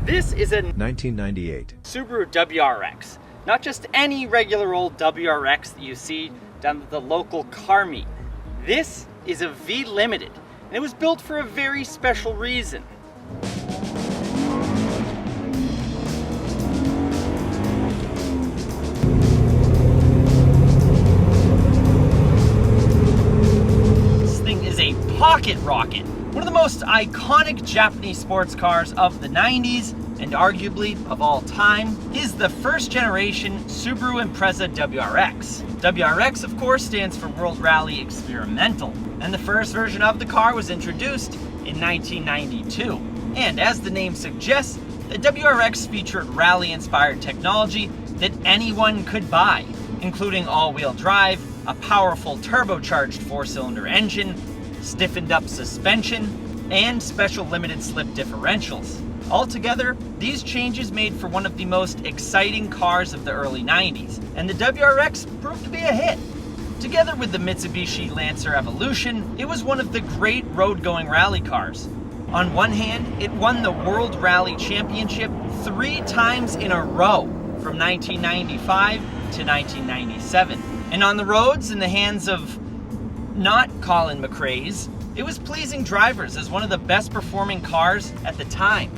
This is a 1998 Subaru WRX. Not just any regular old WRX that you see down at the local car meet. This is a V Limited, and it was built for a very special reason. This thing is a pocket rocket. One of the most iconic Japanese sports cars of the 90s, and arguably of all time, is the first generation Subaru Impreza WRX. WRX, of course, stands for World Rally Experimental, and the first version of the car was introduced in 1992. And as the name suggests, the WRX featured rally-inspired technology that anyone could buy, including all-wheel drive, a powerful turbocharged 4-cylinder engine, stiffened up suspension, and special limited slip differentials. Altogether, these changes made for one of the most exciting cars of the early 90s, and the WRX proved to be a hit. Together with the Mitsubishi Lancer Evolution, it was one of the great road-going rally cars. On one hand, it won the World Rally Championship 3 times in a row, from 1995 to 1997. And on the roads, in the hands of not Colin McRae's, it was pleasing drivers as one of the best performing cars at the time.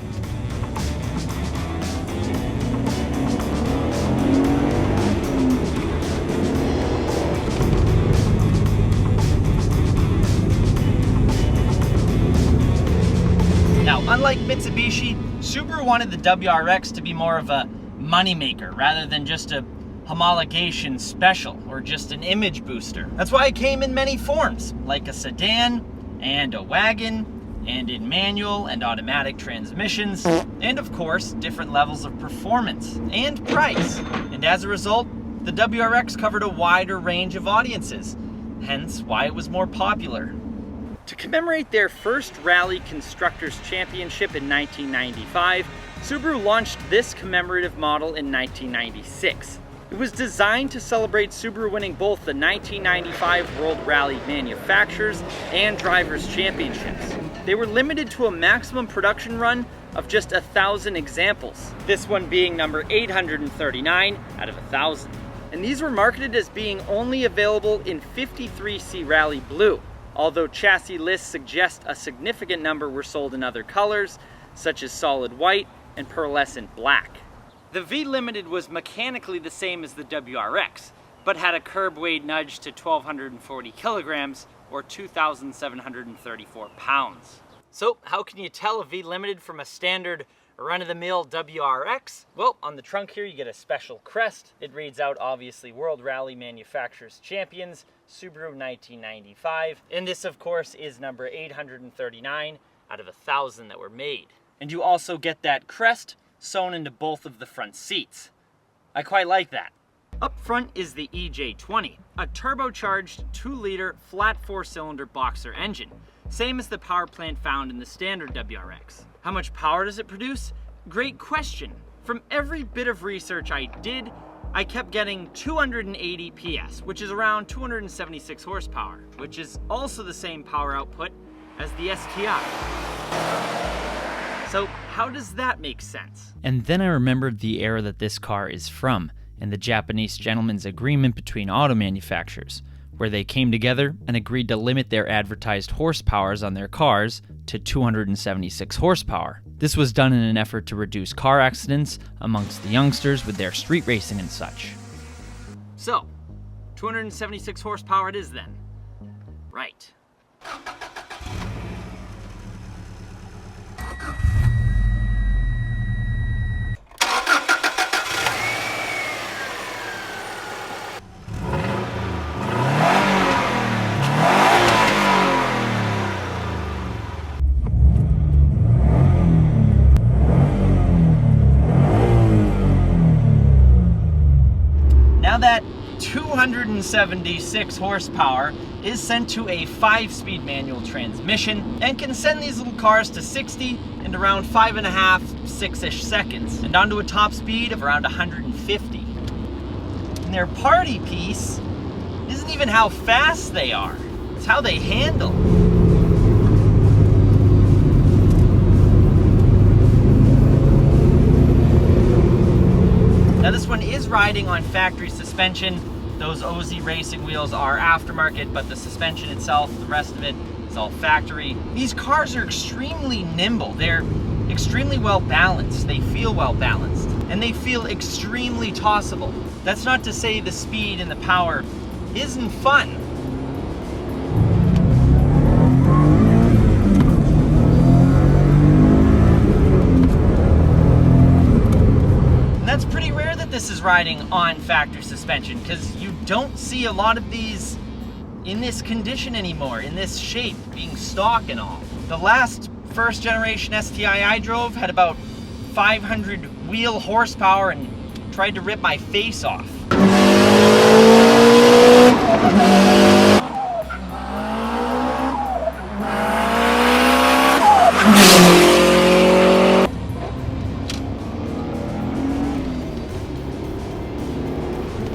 Now, unlike Mitsubishi, Subaru wanted the WRX to be more of a moneymaker rather than just a homologation special or just an image booster. That's why it came in many forms, like a sedan and a wagon, and in manual and automatic transmissions, and of course, different levels of performance and price. And as a result, the WRX covered a wider range of audiences, hence why it was more popular. To commemorate their first Rally Constructors Championship in 1995, Subaru launched this commemorative model in 1996. It was designed to celebrate Subaru winning both the 1995 World Rally Manufacturers and Drivers' Championships. They were limited to a maximum production run of just 1,000 examples, this one being number 839 out of 1,000. And these were marketed as being only available in 53C Rally Blue, although chassis lists suggest a significant number were sold in other colors, such as solid white and pearlescent black. The V Limited was mechanically the same as the WRX, but had a curb weight nudge to 1,240 kilograms, or 2,734 pounds. So how can you tell a V Limited from a standard run-of-the-mill WRX? Well, on the trunk here you get a special crest. It reads out obviously World Rally Manufacturers Champions, Subaru 1995. And this of course is number 839 out of 1,000 that were made. And you also get that crest sewn into both of the front seats. I quite like that. Up front is the EJ20, a turbocharged 2-liter flat 4-cylinder boxer engine, same as the power plant found in the standard WRX. How much power does it produce? Great question. From every bit of research I did, I kept getting 280 PS, which is around 276 horsepower, which is also the same power output as the STI. So how does that make sense? And then I remembered the era that this car is from, and the Japanese gentleman's agreement between auto manufacturers, where they came together and agreed to limit their advertised horsepowers on their cars to 276 horsepower. This was done in an effort to reduce car accidents amongst the youngsters with their street racing and such. So, 276 horsepower it is then. Right. Now that 276 horsepower is sent to a 5-speed manual transmission and can send these little cars to 60 in around 5.5, 6-ish seconds, and onto a top speed of around 150. And their party piece isn't even how fast they are, it's how they handle. riding on factory suspension. Those OZ racing wheels are aftermarket, but the suspension itself, the rest of it, is all factory. These cars are extremely nimble. They're extremely well balanced. They feel well balanced, and they feel extremely tossable. That's not to say the speed and the power isn't fun. And that's pretty rare that this is riding on factory suspension, because you don't see a lot of these in this condition anymore, in this shape, being stock and all. The last first generation STI I drove had about 500 wheel horsepower and tried to rip my face off.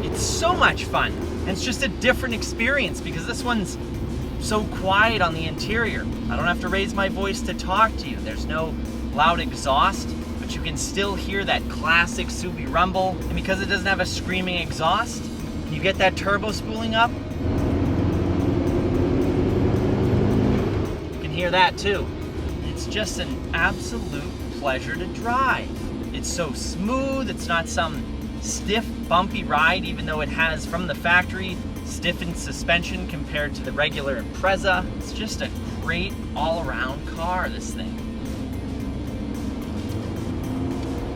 It's so much fun. And it's just a different experience because this one's so quiet on the interior. I don't have to raise my voice to talk to you. There's no loud exhaust, but you can still hear that classic Subi rumble. And because it doesn't have a screaming exhaust, you get that turbo spooling up. You can hear that too. It's just an absolute pleasure to drive. It's so smooth. It's not some stiff, bumpy ride, even though it has, from the factory, stiffened suspension compared to the regular Impreza. It's just a great all-around car, this thing.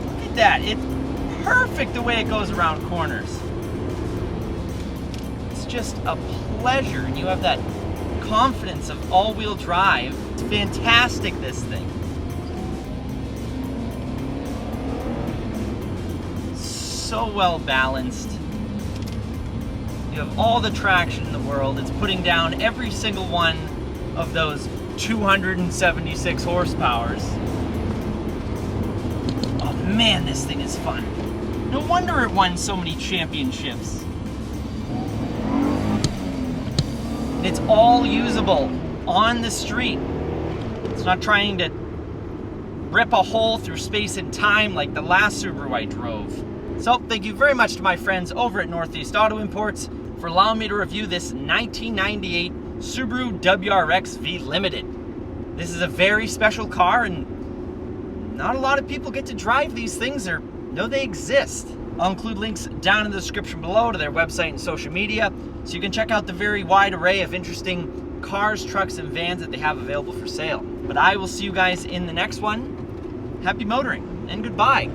Look at that. It's perfect the way it goes around corners. It's just a pleasure, and you have that confidence of all-wheel drive. It's fantastic, this thing. So well balanced. You have all the traction in the world. It's putting down every single one of those 276 horsepowers. Oh man, this thing is fun. No wonder it won so many championships. And it's all usable on the street. It's not trying to rip a hole through space and time like the last Subaru I drove. So, thank you very much to my friends over at Northeast Auto Imports for allowing me to review this 1998 Subaru WRX V Limited. This is a very special car, and not a lot of people get to drive these things or know they exist. I'll include links down in the description below to their website and social media, so you can check out the very wide array of interesting cars, trucks, and vans that they have available for sale. But I will see you guys in the next one. Happy motoring, and goodbye.